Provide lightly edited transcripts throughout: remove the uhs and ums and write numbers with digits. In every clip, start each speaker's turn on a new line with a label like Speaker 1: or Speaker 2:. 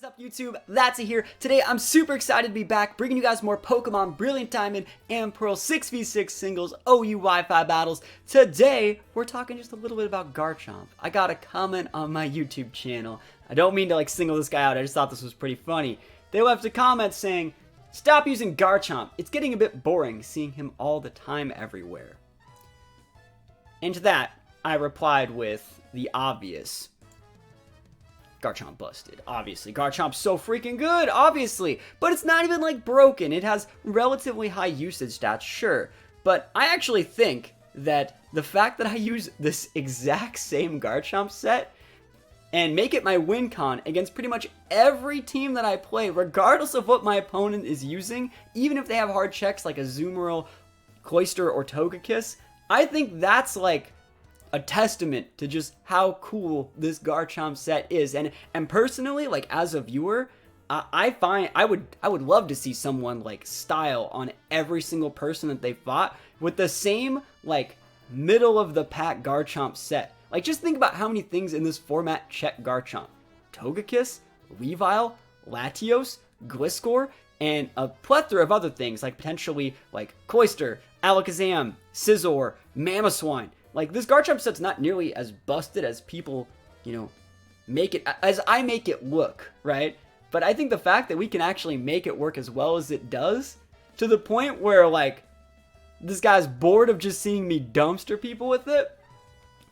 Speaker 1: What's up YouTube, That's here. Today I'm super excited to be back, bringing you guys more Pokemon Brilliant Diamond and Pearl 6v6 singles OU Wi-Fi battles. Today, we're talking just a little bit about Garchomp. I got a comment on my YouTube channel. I don't mean to single this guy out, I just thought this was pretty funny. They left a comment saying, "Stop using Garchomp, it's getting a bit boring seeing him all the time everywhere." And to that, I replied with the obvious. Garchomp busted, obviously. Garchomp's so freaking good, obviously. But it's not even broken. It has relatively high usage stats, sure. But I actually think that the fact that I use this exact same Garchomp set and make it my win con against pretty much every team that I play, regardless of what my opponent is using, even if they have hard checks like a Azumarill, Cloyster, or Togekiss, I think that's a testament to just how cool this Garchomp set is. And personally, as a viewer, I would love to see someone style on every single person that they fought with the same middle of the pack Garchomp set. Just think about how many things in this format check Garchomp: Togekiss, Weavile, Latios, Gliscor, and a plethora of other things potentially Cloyster, Alakazam, Scizor, Mamoswine. This Garchomp set's not nearly as busted as people, make it, as I make it look, right? But I think the fact that we can actually make it work as well as it does, to the point where, this guy's bored of just seeing me dumpster people with it,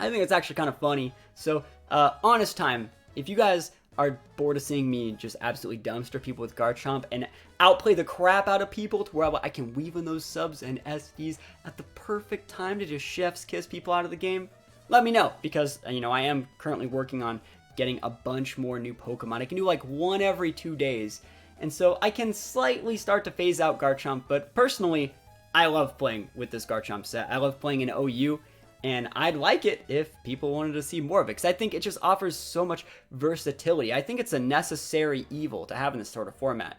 Speaker 1: I think it's actually kind of funny. So, honest time, if you guys are bored of seeing me just absolutely dumpster people with Garchomp and outplay the crap out of people to where I can weave in those subs and SDs at the perfect time to just chef's kiss people out of the game, let me know, because I am currently working on getting a bunch more new Pokemon. I can do one every 2 days, and so I can slightly start to phase out Garchomp. But personally, I love playing with this Garchomp set. I love playing in OU, and I'd like it if people wanted to see more of it, because I think it just offers so much versatility. I think it's a necessary evil to have in this sort of format.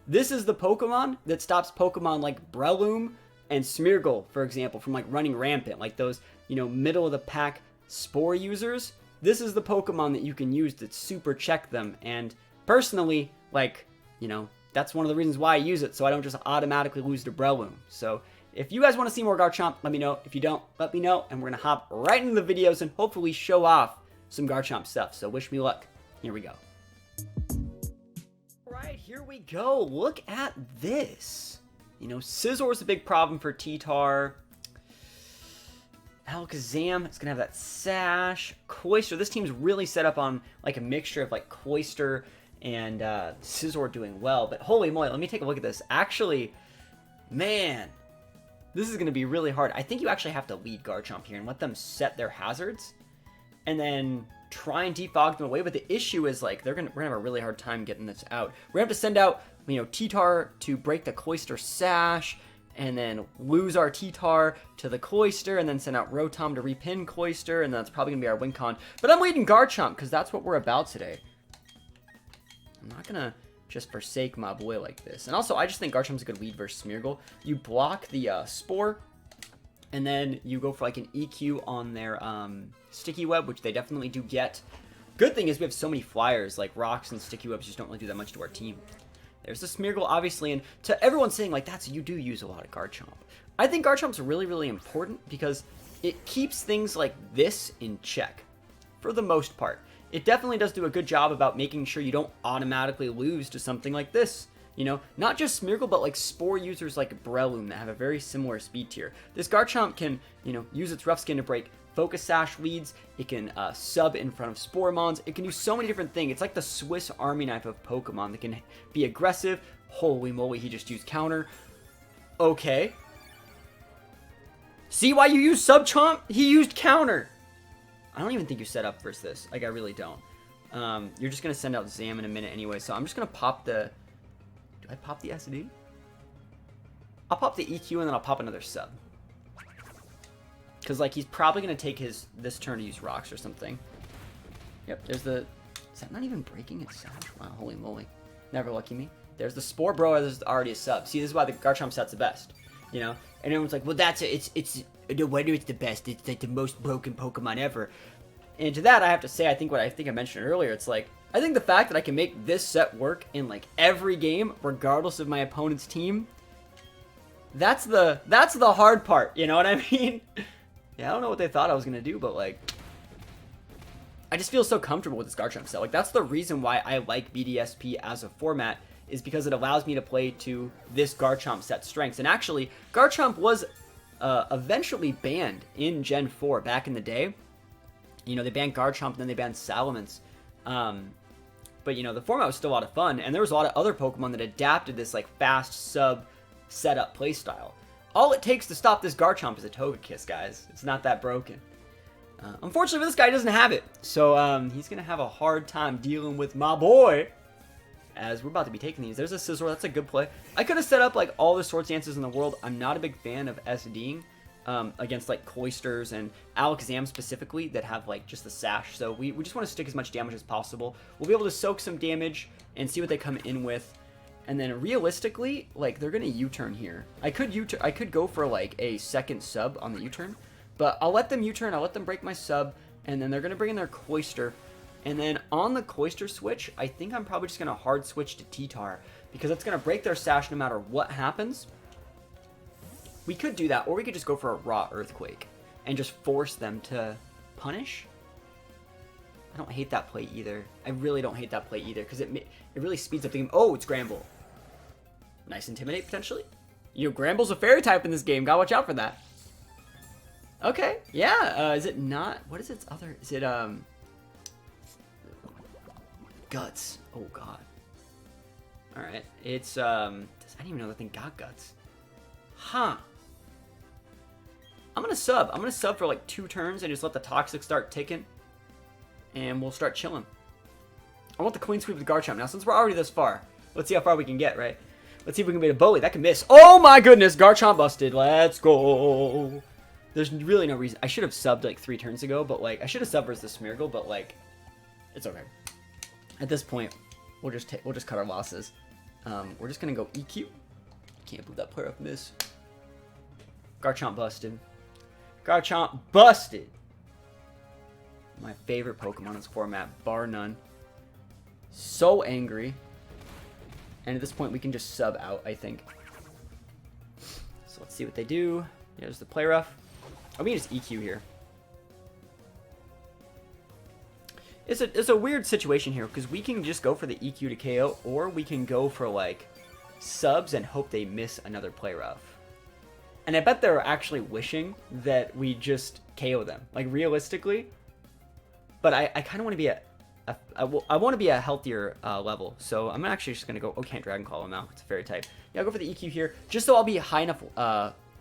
Speaker 1: This is the Pokemon that stops Pokemon like Breloom and Smeargle, for example, from running rampant, those, middle of the pack Spore users. This is the Pokemon that you can use to super check them, and personally, that's one of the reasons why I use it, so I don't just automatically lose to Breloom. So if you guys want to see more Garchomp, let me know. If you don't, let me know, and we're going to hop right into the videos and hopefully show off some Garchomp stuff. So wish me luck. Here we go. Alright, here we go. Look at this. Scizor's a big problem for T-Tar. Alakazam is going to have that Sash. Cloyster, this team's really set up on a mixture of Cloyster and Scizor doing well. But holy moly, let me take a look at this. Actually, man, this is going to be really hard. I think you actually have to lead Garchomp here and let them set their hazards and then try and defog them away. But the issue is we're going to have a really hard time getting this out. We're going to have to send out, T-Tar to break the Cloyster Sash, and then lose our T-Tar to the Cloyster, and then send out Rotom to repin Cloyster, and that's probably going to be our win con. But I'm leading Garchomp because that's what we're about today. I'm not going to just forsake my boy like this. And also, I just think Garchomp's a good lead versus Smeargle. You block the Spore, and then you go for an EQ on their Sticky Web, which they definitely do get. Good thing is we have so many flyers, Rocks and Sticky Webs just don't really do that much to our team. There's the Smeargle, obviously, and to everyone saying, you do use a lot of Garchomp. I think Garchomp's really, really important because it keeps things like this in check, for the most part. It definitely does do a good job about making sure you don't automatically lose to something like this. Not just Smeargle, but Spore users like Breloom that have a very similar speed tier. This Garchomp can, use its Rough Skin to break Focus Sash leads. It can sub in front of Spore Mons. It can do so many different things. It's like the Swiss Army knife of Pokemon that can be aggressive. Holy moly, he just used counter. Okay. See why you use Sub-Chomp? He used counter. I don't even think you set up versus this. I really don't. You're just going to send out Zam in a minute anyway, so I'm just going to pop the... Do I pop the SD? I'll pop the EQ and then I'll pop another sub. Because, he's probably going to take this turn to use Rocks or something. Yep, there's the... Is that not even breaking its Sash? Wow, holy moly. Never lucky me. There's the Spore Bro, there's already a sub. See, this is why the Garchomp set's the best. And everyone's like, well, it's no wonder it's the best. It's the most broken Pokemon ever. And to that, I have to say, I think I mentioned earlier, it's I think the fact that I can make this set work in like every game, regardless of my opponent's team, that's the hard part, you know what I mean? Yeah, I don't know what they thought I was gonna do, but like, I just feel so comfortable with this Garchomp set. Like, that's the reason why I like BDSP as a format, is because it allows me to play to this Garchomp set strengths. And actually, Garchomp was eventually banned in Gen 4 back in the day. You know, they banned Garchomp, and then they banned Salamence. But, you know, the format was still a lot of fun, and there was a lot of other Pokemon that adapted this, like, fast sub setup playstyle. All it takes to stop this Garchomp is a Togekiss, guys. It's not that broken. Unfortunately, this guy doesn't have it, so he's going to have a hard time dealing with my boy, as we're about to be taking these. There's a Scizor. That's a good play. I could have set up, like, all the Swords Dances in the world. I'm not a big fan of SDing. Against like Cloysters and Alakazam specifically that have like just the sash, so we just want to stick as much damage as possible. We'll be able to soak some damage and see what they come in with, and then realistically, like, they're gonna U-turn here. I could go for like a second sub on the U-turn, but I'll let them U-turn. I'll let them break my sub, and then they're gonna bring in their Cloyster, and then on the Cloyster switch, I think I'm probably just gonna hard switch to T-Tar because it's gonna break their sash no matter what happens. We could do that, or we could just go for a raw Earthquake and just force them to punish. I don't hate that play either. I really don't hate that play either, because it really speeds up the game. Oh, it's Gramble. Nice Intimidate, potentially. You know, Gramble's a fairy type in this game. Gotta watch out for that. Okay, yeah. Is it not? What is its other? Is it, Guts. Oh, God. Alright. It's, I didn't even know that thing got Guts. Huh. I'm gonna sub. I'm gonna sub for like 2 turns and just let the Toxic start ticking. And we'll start chilling. I want the Queen Sweep with Garchomp. Now, since we're already this far, let's see how far we can get, right? Let's see if we can beat a Bully. That can miss. Oh my goodness! Garchomp busted. Let's go. There's really no reason. I should have subbed like 3 turns ago, but like, I should have subbed versus the Smeargle, but like, it's okay. At this point, we'll just cut our losses. We're just gonna go EQ. Can't believe that player up miss. Garchomp busted. Garchomp busted. My favorite Pokemon in this format, bar none. So angry. And at this point, we can just sub out, I think. So let's see what they do. There's the play rough. Oh, we can just EQ here. It's a weird situation here, because we can just go for the EQ to KO, or we can go for like subs and hope they miss another play rough. And I bet they're actually wishing that we just KO them, like, realistically. But I kind of want to be I want to be a healthier level, so I'm actually just gonna go. Oh, can't Dragon Claw now. It's a fairy type. Yeah, I'll go for the EQ here, just so I'll be high enough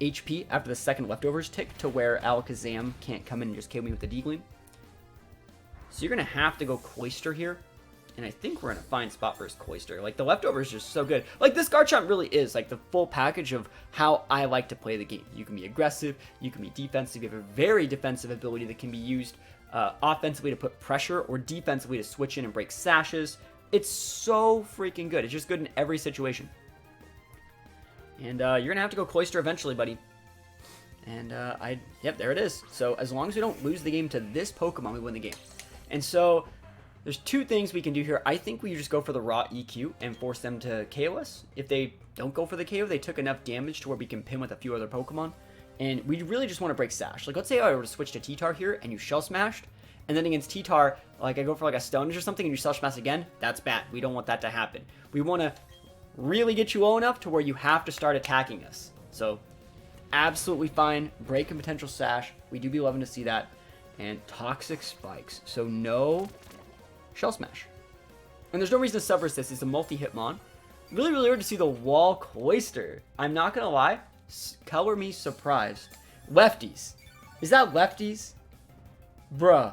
Speaker 1: HP after the second leftovers tick to where Alakazam can't come in and just KO me with the D-Gleam. So you're gonna have to go Cloyster here. And I think we're in a fine spot versus Cloyster. Like, the leftovers are just so good. Like, this Garchomp really is, like, the full package of how I like to play the game. You can be aggressive. You can be defensive. You have a very defensive ability that can be used offensively to put pressure, or defensively to switch in and break sashes. It's so freaking good. It's just good in every situation. And you're going to have to go Cloyster eventually, buddy. And, yep, there it is. So, as long as we don't lose the game to this Pokemon, we win the game. And so, there's 2 things we can do here. I think we just go for the raw EQ and force them to KO us. If they don't go for the KO, they took enough damage to where we can pin with a few other Pokemon. And we really just want to break Sash. Like, let's say I were to switch to T-Tar here and you Shell Smashed. And then against T-Tar, like, I go for like a Stonage or something and you Shell Smash again. That's bad. We don't want that to happen. We want to really get you low enough to where you have to start attacking us. So, absolutely fine. Break and potential Sash. We do be loving to see that. And Toxic Spikes. So, no Shell Smash. And there's no reason to sub versus this. It's a multi-Hitmon. Really, really weird to see the Wall Cloyster. I'm not going to lie. Color me surprised. Lefties. Is that lefties? Bruh.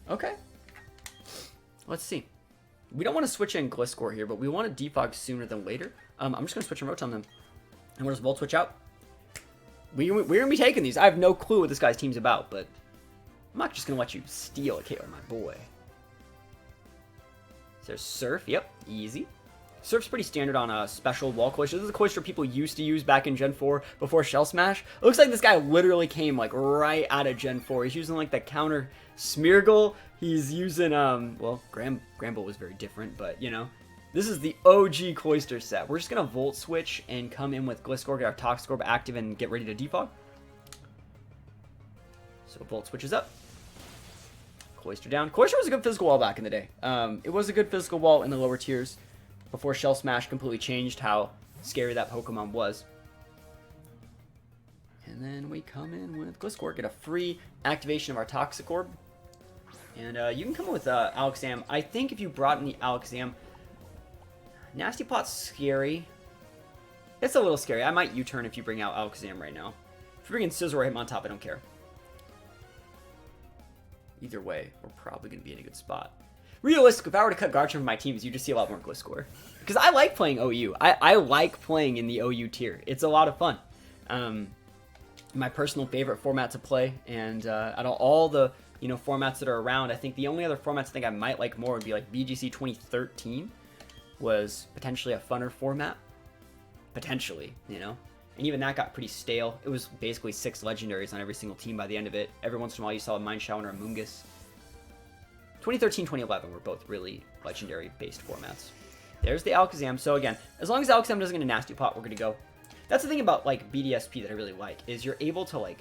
Speaker 1: Okay. Let's see. We don't want to switch in Gliscor here, but we want to defog sooner than later. I'm just going to switch and Rotom them. And we'll just Volt Switch out. We're going to be taking these. I have no clue what this guy's team's about, but I'm not just going to let you steal a KO, my boy. Is there Surf? Yep. Easy. Surf's pretty standard on a special wall Cloyster. This is a Cloyster people used to use back in Gen 4 before Shell Smash. It looks like this guy literally came like right out of Gen 4. He's using like the counter Smeargle. He's using, well, Gramble was very different, but you know. This is the OG Cloyster set. We're just going to Volt Switch and come in with Gliscor, get our Toxicorb active, and get ready to defog. So Volt Switch is up. Cloyster down. Cloyster was a good physical wall back in the day. It was a good physical wall in the lower tiers before Shell Smash completely changed how scary that Pokemon was. And then we come in with Gliscor, get a free activation of our Toxicorb. And you can come in with Alakazam. I think if you brought in the Alakazam, Nasty Plot's scary. It's a little scary. I might U-turn if you bring out Alakazam right now. If you bring in Scizor or Hitmontop, I don't care. Either way, we're probably going to be in a good spot. Realistically, if I were to cut Garchomp from my teams, you just see a lot more Gliscor. Because I like playing OU. I like playing in the OU tier. It's a lot of fun. My personal favorite format to play. And out of all the formats that are around, I think the only other formats I think I might like more would be like BGC 2013. Was potentially a funner format. Potentially, And even that got pretty stale. It was basically 6 legendaries on every single team by the end of it. Every once in a while you saw a Mineshawn or a Mungus. 2013, 2011 were both really legendary-based formats. There's the Alakazam. So again, as long as Alakazam doesn't get a Nasty Plot, we're going to go. That's the thing about like BDSP that I really like, is you're able to like,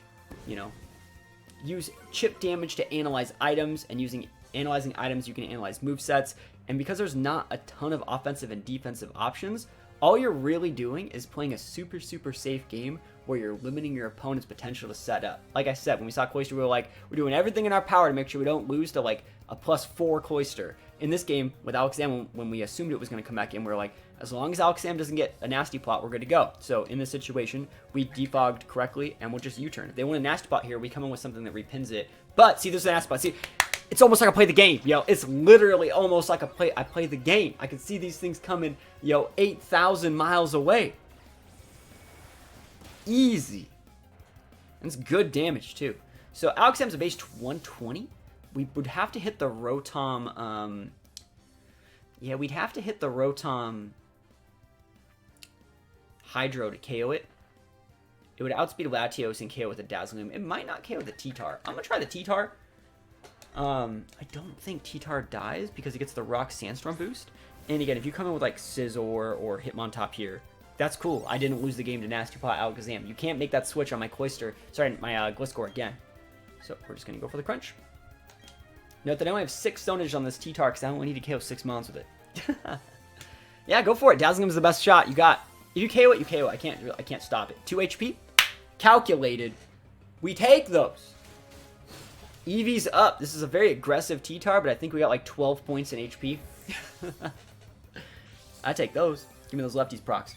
Speaker 1: use chip damage to analyze items, and using analyzing items you can analyze movesets. And because there's not a ton of offensive and defensive options, all you're really doing is playing a super, super safe game where you're limiting your opponent's potential to set up. Like I said, when we saw Cloyster, we were like, we're doing everything in our power to make sure we don't lose to like a +4 Cloyster. In this game, with Alakazam, when we assumed it was going to come back in, we were like, as long as Alakazam doesn't get a Nasty Plot, we're good to go. So in this situation, we defogged correctly, and we'll just U-turn. If they want a Nasty Plot here, we come in with something that repins it. But, see, there's a Nasty Plot. See, it's almost like I play the game, yo. It's literally almost like I play the game. I can see these things coming, 8,000 miles away. Easy. And it's good damage, too. So, Alakazam's a base 120. We would have to hit the Rotom, yeah, we'd have to hit the Rotom Hydro to KO it. It would outspeed Latios and KO with a Dazzling. It might not KO with a T-Tar. I'm going to try the T-Tar. I don't think T-Tar dies because it gets the Rock Sandstorm boost. And again, if you come in with like Scizor or Hitmontop here, that's cool. I didn't lose the game to Nasty Plot Alakazam. You can't make that switch on my Cloyster. Sorry, my Gliscor again. So we're just going to go for the crunch. Note that I only have 6 Stonage on this T-Tar because I only need to KO 6 mons with it. Yeah, go for it. Dazzling is the best shot. You got. If you KO it, you KO it. I can't stop it. 2 HP. Calculated. We take those. Eevee's up. This is a very aggressive T-Tar, but I think we got like 12 points in HP. I take those. Give me those lefties procs.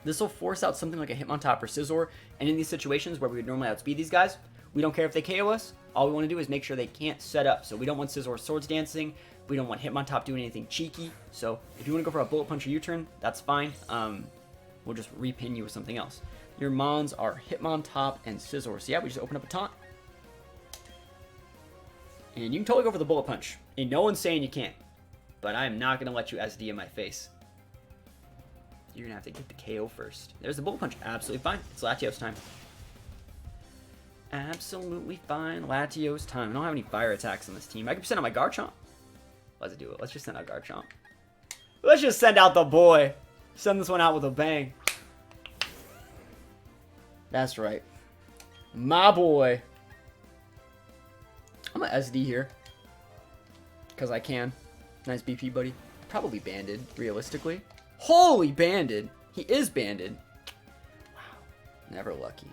Speaker 1: This will force out something like a Hitmontop or Scizor, and in these situations where we would normally outspeed these guys, we don't care if they KO us. All we want to do is make sure they can't set up. So we don't want Scizor Swords Dancing. We don't want Hitmontop doing anything cheeky. So if you want to go for a Bullet Punch or U-turn, that's fine. We'll just repin you with something else. Your Mons are Hitmontop and Scizor. So yeah, we just open up a taunt. And you can totally go for the Bullet Punch. And no one's saying you can't. But I am not going to let you SD in my face. You're going to have to get the KO first. There's the Bullet Punch. Absolutely fine. It's Latios time. Absolutely fine. Latios time. I don't have any fire attacks on this team. I can send out my Garchomp. Let's do it. Let's just send out Garchomp. Let's just send out the boy. Send this one out with a bang. That's right. My boy. I'm going to SD here. Because I can. Nice BP, buddy. Probably banded, realistically. Holy banded. He is banded. Wow. Never lucky.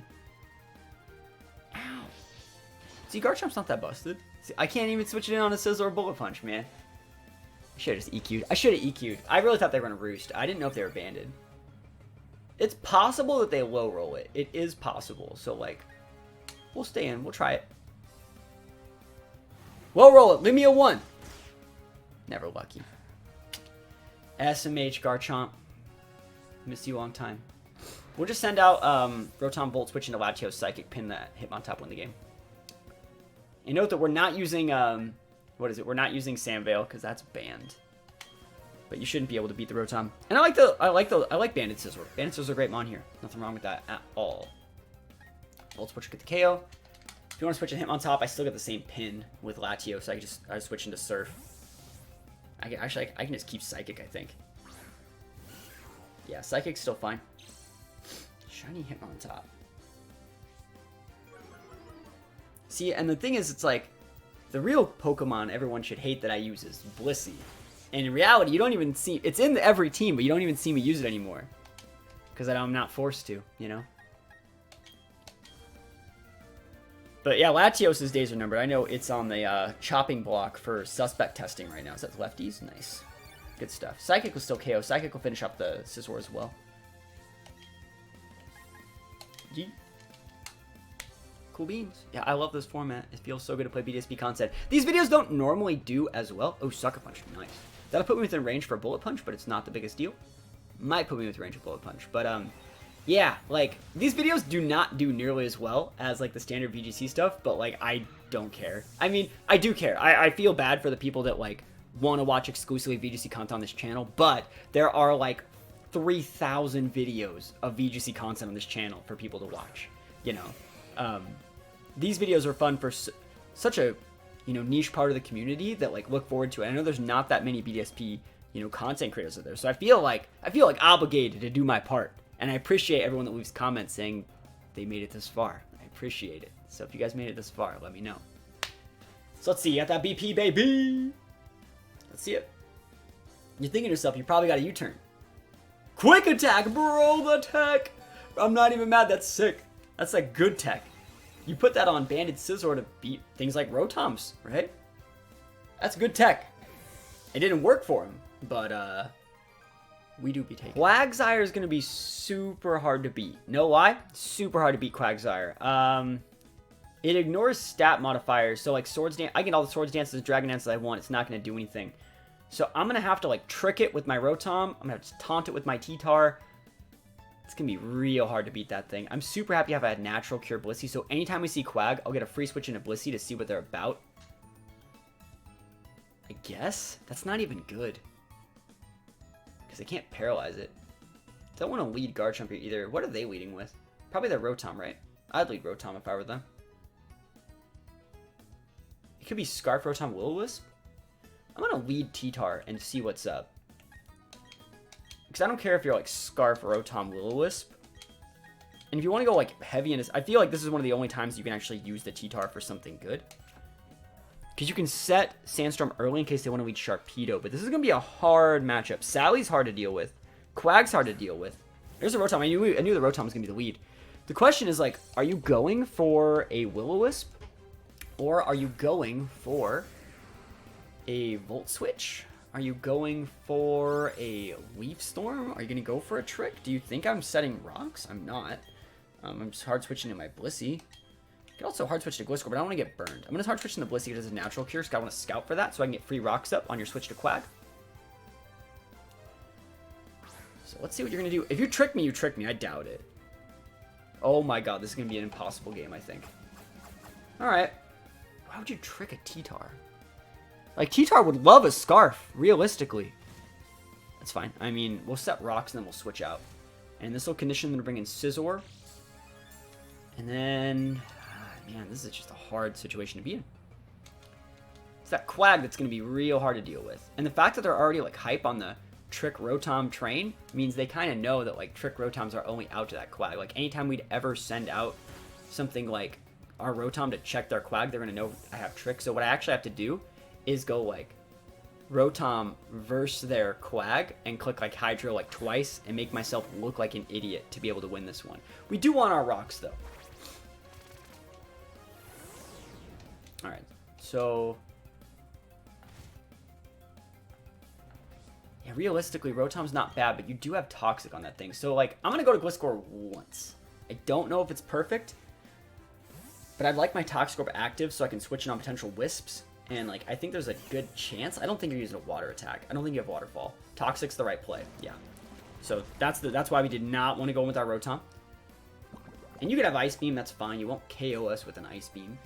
Speaker 1: Ow. See, Garchomp's not that busted. See, I can't even switch it in on a Scizor or Bullet Punch, man. I should have just EQ'd. I should have EQ'd. I really thought they were going to roost. I didn't know if they were banded. It's possible that they low roll it. It is possible. So, like, we'll stay in. We'll try it. Low roll it. Leave me a 1. Never lucky. SMH Garchomp. Missed you a long time. We'll just send out Rotom Volt Switch into Latios Psychic, pin that Hitmontop, win the game. And note that we're not using, what is it? We're not using Sandvale because that's banned. But you shouldn't be able to beat the Rotom. And I like Banded Scizor. Banded Scizor is a great mon here. Nothing wrong with that at all. Volt Switch, get the KO. If you want to switch a him on top, I still get the same pin with Latios, so I switch into Surf. I can just keep Psychic, I think. Yeah, Psychic's still fine. Shiny him on top. See, and the thing is, it's like, the real Pokemon everyone should hate that I use is Blissey. And in reality, you don't even see... It's in every team, but you don't even see me use it anymore. Because I'm not forced to, you know? But yeah, Latios' days are numbered. I know it's on the chopping block for suspect testing right now. Is that lefties? Nice. Good stuff. Psychic will still KO. Psychic will finish up the Scizor as well. Yeet. Cool beans. Yeah, I love this format. It feels so good to play BDSP content. These videos don't normally do as well. Oh, Sucker Punch. Nice. That'll put me within range for a Bullet Punch, but it's not the biggest deal. Might put me within range of Bullet Punch. But, yeah, like, these videos do not do nearly as well as, like, the standard VGC stuff, but, like, I don't care. I mean, I do care. I feel bad for the people that, like, want to watch exclusively VGC content on this channel, but there are, like, 3,000 videos of VGC content on this channel for people to watch, you know? These videos are fun for such a, you know, niche part of the community that, like, look forward to it. I know there's not that many BDSP, you know, content creators out there, so I feel like obligated to do my part. And I appreciate everyone that leaves comments saying they made it this far. I appreciate it. So if you guys made it this far, let me know. So let's see. You got that BP, baby. Let's see it. You're thinking to yourself, you probably got a U-turn. Quick attack, bro. The tech. I'm not even mad. That's sick. That's like good tech. You put that on Banded Scizor to beat things like Rotoms, right? That's good tech. It didn't work for him, but we do be taking. Quagsire is going to be super hard to beat. Know why? Super hard to beat Quagsire. It ignores stat modifiers. So like Swords Dance, I get all the Swords Dances, Dragon Dances I want. It's not going to do anything. So I'm going to have to like trick it with my Rotom. I'm going to have to taunt it with my T-Tar. It's going to be real hard to beat that thing. I'm super happy to have a natural Cure Blissey. So anytime we see Quag, I'll get a free switch into Blissey to see what they're about. I guess? That's not even good. Because I can't paralyze it. Don't want to lead Garchomp here either. What are they leading with? Probably their Rotom, right? I'd lead Rotom if I were them. It could be Scarf Rotom Will-O-Wisp. I'm going to lead T-Tar and see what's up. Because I don't care if you're like Scarf Rotom Will-O-Wisp. And if you want to go like heavy in this, I feel like this is one of the only times you can actually use the T-Tar for something good. Because you can set Sandstorm early in case they want to lead Sharpedo. But this is going to be a hard matchup. Sally's hard to deal with. Quag's hard to deal with. There's a Rotom. I knew the Rotom was going to be the lead. The question is, like, are you going for a Will-O-Wisp? Or are you going for a Volt Switch? Are you going for a Leaf Storm? Are you going to go for a Trick? Do you think I'm setting rocks? I'm not. I'm just hard switching to my Blissey. I can also hard switch to Gliscor, but I don't want to get burned. I'm going to hard switch into Blissey because it's a natural cure, so I want to scout for that so I can get free rocks up on your switch to Quag. So let's see what you're going to do. If you trick me, you trick me. I doubt it. Oh my god, this is going to be an impossible game, I think. Alright. Why would you trick a T-Tar? Like, T-Tar would love a Scarf, realistically. That's fine. I mean, we'll set rocks and then we'll switch out. And this will condition them to bring in Scizor. And then... man, this is just a hard situation to be in. It's that Quag that's going to be real hard to deal with. And the fact that they're already, like, hype on the Trick Rotom train means they kind of know that, like, Trick Rotoms are only out to that Quag. Like, anytime we'd ever send out something like our Rotom to check their Quag, they're going to know I have Trick. So what I actually have to do is go, like, Rotom versus their Quag and click, like, Hydro, like, twice and make myself look like an idiot to be able to win this one. We do want our rocks, though. Alright, so... yeah, realistically, Rotom's not bad, but you do have Toxic on that thing. So, like, I'm going to go to Gliscor once. I don't know if it's perfect, but I'd like my Toxic Orb active so I can switch in on potential Wisps. And, like, I think there's a good chance. I don't think you're using a Water attack. I don't think you have Waterfall. Toxic's the right play, yeah. So, that's why we did not want to go with our Rotom. And you could have Ice Beam, that's fine. You won't KO us with an Ice Beam.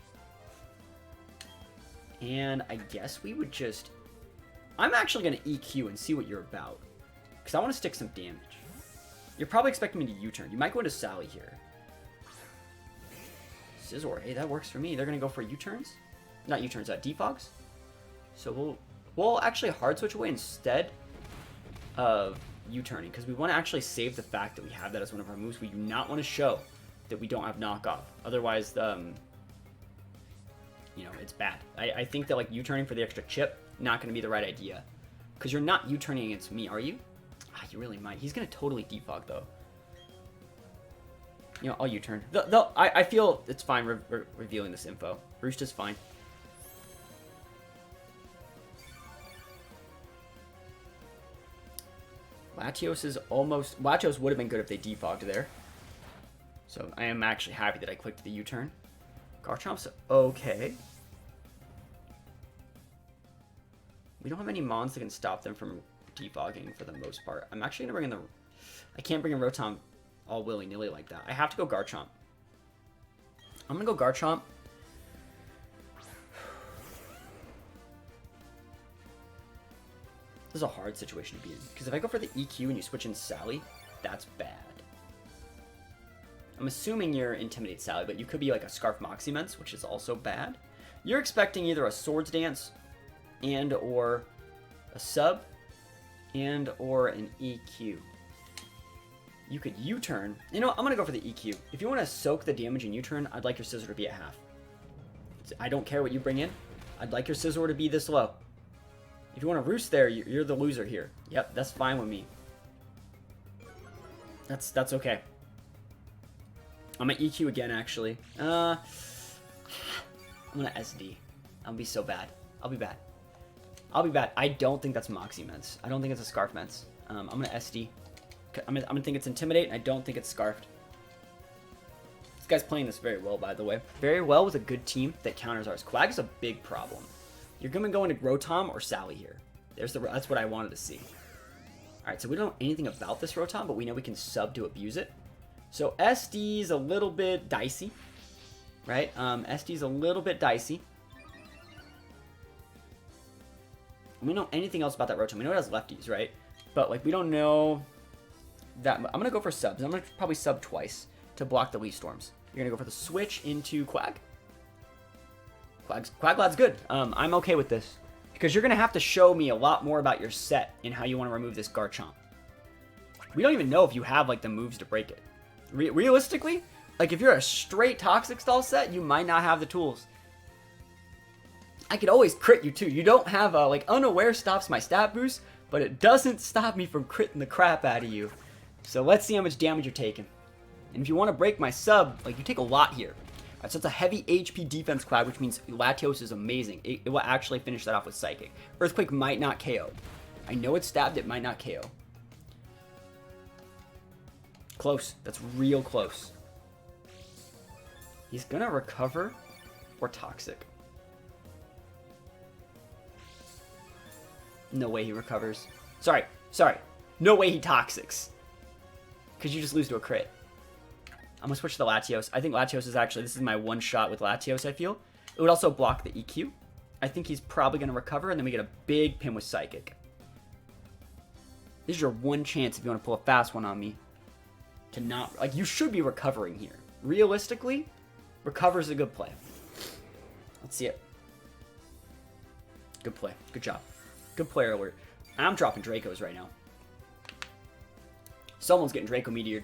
Speaker 1: And I guess we would just I'm actually going to EQ and see what you're about. Because I want to stick some damage. You're probably expecting me to U-turn. You might go into Sally here. Scizor, hey, that works for me. They're going to go for U-turns? Not U-turns, defogs. So we'll actually hard switch away instead of U-turning. Because we want to actually save the fact that we have that as one of our moves. We do not want to show that we don't have knockoff. Otherwise, you know, it's bad. I think that like U-turning for the extra chip, not going to be the right idea. Because you're not U-turning against me, are you? Ah, you really might. He's going to totally defog, though. You know, I'll U-turn. I feel it's fine revealing this info. Roost is fine. Latios is almost... Latios would have been good if they defogged there. So I am actually happy that I clicked the U-turn. Garchomp's okay. We don't have any mons that can stop them from defogging for the most part. I'm actually going to bring in the... I can't bring in Rotom all willy-nilly like that. I have to go Garchomp. I'm going to go Garchomp. This is a hard situation to be in. Because if I go for the EQ and you switch in Sally, that's bad. I'm assuming you're Intimidate Sally, but you could be like a Scarf Moximents, which is also bad. You're expecting either a Swords Dance and or a sub and or an EQ. You could U-turn. You know, I'm going to go for the EQ. If you want to soak the damage in U-turn, I'd like your Scizor to be at half. I don't care what you bring in. I'd like your Scizor to be this low. If you want to Roost there, you're the loser here. Yep, that's fine with me. That's okay. I'm going to EQ again, actually. I'm going to SD. I'll be so bad. I'll be bad. I'll be bad. I don't think that's Moximents. I don't think it's a Scarf Ments. I'm going to SD. I'm going to think it's Intimidate, and I don't think it's Scarfed. This guy's playing this very well, by the way. Very well with a good team that counters ours. Quag is a big problem. You're going to go into Rotom or Sally here. That's what I wanted to see. Alright, so we don't know anything about this Rotom, but we know we can sub to abuse it. So SD's a little bit dicey. Right? SD's a little bit dicey. We don't know anything else about that Rotom. We know it has lefties, right? But, like, we don't know that. I'm going to go for subs. I'm going to probably sub twice to block the Leaf Storms. You're going to go for the switch into Quag. Quaglad's good. I'm okay with this. Because you're going to have to show me a lot more about your set and how you want to remove this Garchomp. We don't even know if you have, like, the moves to break it. Realistically, like, if you're a straight Toxic Stall set, you might not have the tools. I could always crit you, too. You don't have, like, Unaware stops my stat boost, but it doesn't stop me from critting the crap out of you. So let's see how much damage you're taking. And if you want to break my sub, like, you take a lot here. Alright, so it's a heavy HP defense Quag, which means Latios is amazing. It will actually finish that off with Psychic. Earthquake might not KO. I know it's stabbed, it might not KO. Close. That's real close. He's gonna recover or Toxic. No way he recovers. Sorry. No way he Toxics. Because you just lose to a crit. I'm going to switch to Latios. I think Latios is actually... This is my one shot with Latios, I feel. It would also block the EQ. I think he's probably going to recover, and then we get a big pin with Psychic. This is your one chance if you want to pull a fast one on me. To not... Like, you should be recovering here. Realistically, recover is a good play. Let's see it. Good play. Good job. Good player alert. I'm dropping Dracos right now. Someone's getting Draco Meteored.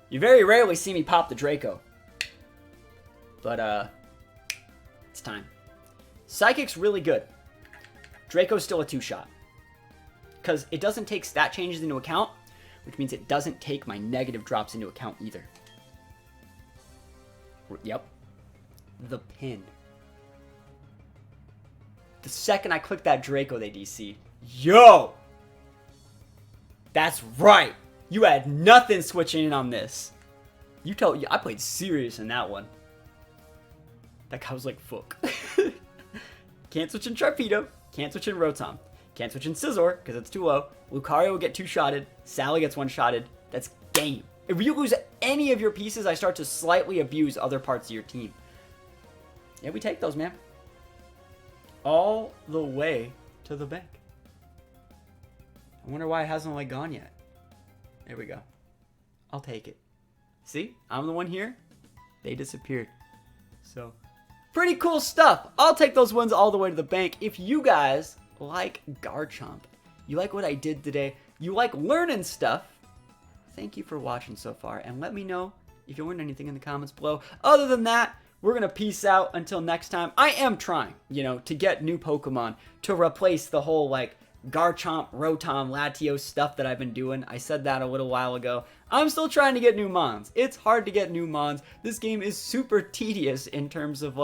Speaker 1: You very rarely see me pop the Draco. But, it's time. Psychic's really good. Draco's still a 2-shot. Because it doesn't take stat changes into account, which means it doesn't take my negative drops into account either. Yep. The pin. The second I click that Draco, they DC. Yo! That's right! You had nothing switching in on this. I played serious in that one. That guy was like, fuck. Can't switch in Sharpedo. Can't switch in Rotom. Can't switch in Scizor, because it's too low. Lucario will get 2-shotted. Sally gets 1-shotted. That's game. If you lose any of your pieces, I start to slightly abuse other parts of your team. Yeah, we take those, man. All the way to the bank. I wonder why it hasn't like gone yet. There we go. I'll take it. See, I'm the one here. They disappeared. So, pretty cool stuff. I'll take those ones all the way to the bank. If you guys like Garchomp, you like what I did today, you like learning stuff, thank you for watching so far. And let me know if you learned anything in the comments below. Other than that, we're going to peace out until next time. I am trying, to get new Pokemon to replace the whole, Garchomp, Rotom, Latios stuff that I've been doing. I said that a little while ago. I'm still trying to get new Mons. It's hard to get new Mons. This game is super tedious in terms of,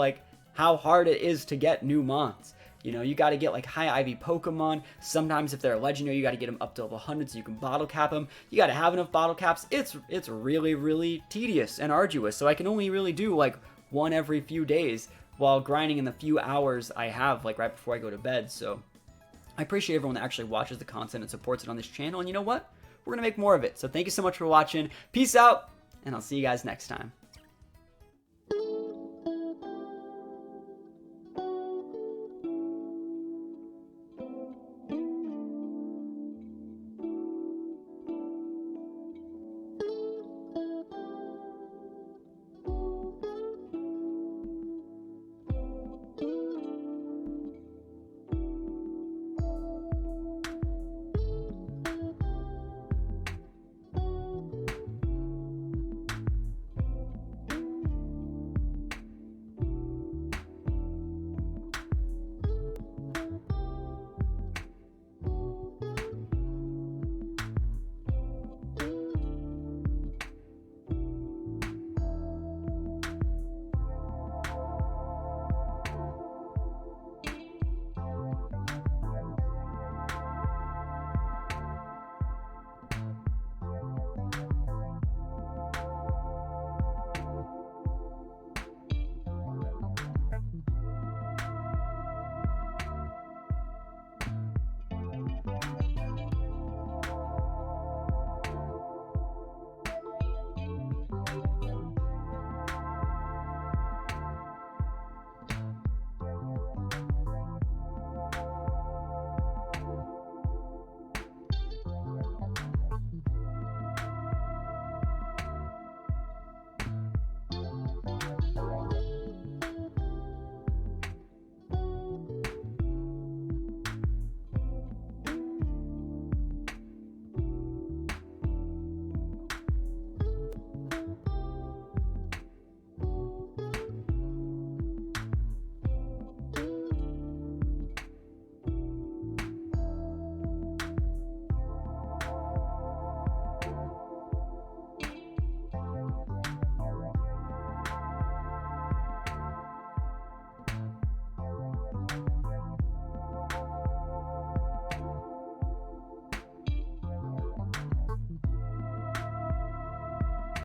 Speaker 1: how hard it is to get new Mons. You got to get, high IV Pokemon. Sometimes if they're legendary, you got to get them up to level 100 so you can bottle cap them. You got to have enough bottle caps. It's really, really tedious and arduous. So I can only really do, one every few days while grinding in the few hours I have, right before I go to bed. So I appreciate everyone that actually watches the content and supports it on this channel. And you know what? We're going to make more of it. So thank you so much for watching. Peace out, and I'll see you guys next time.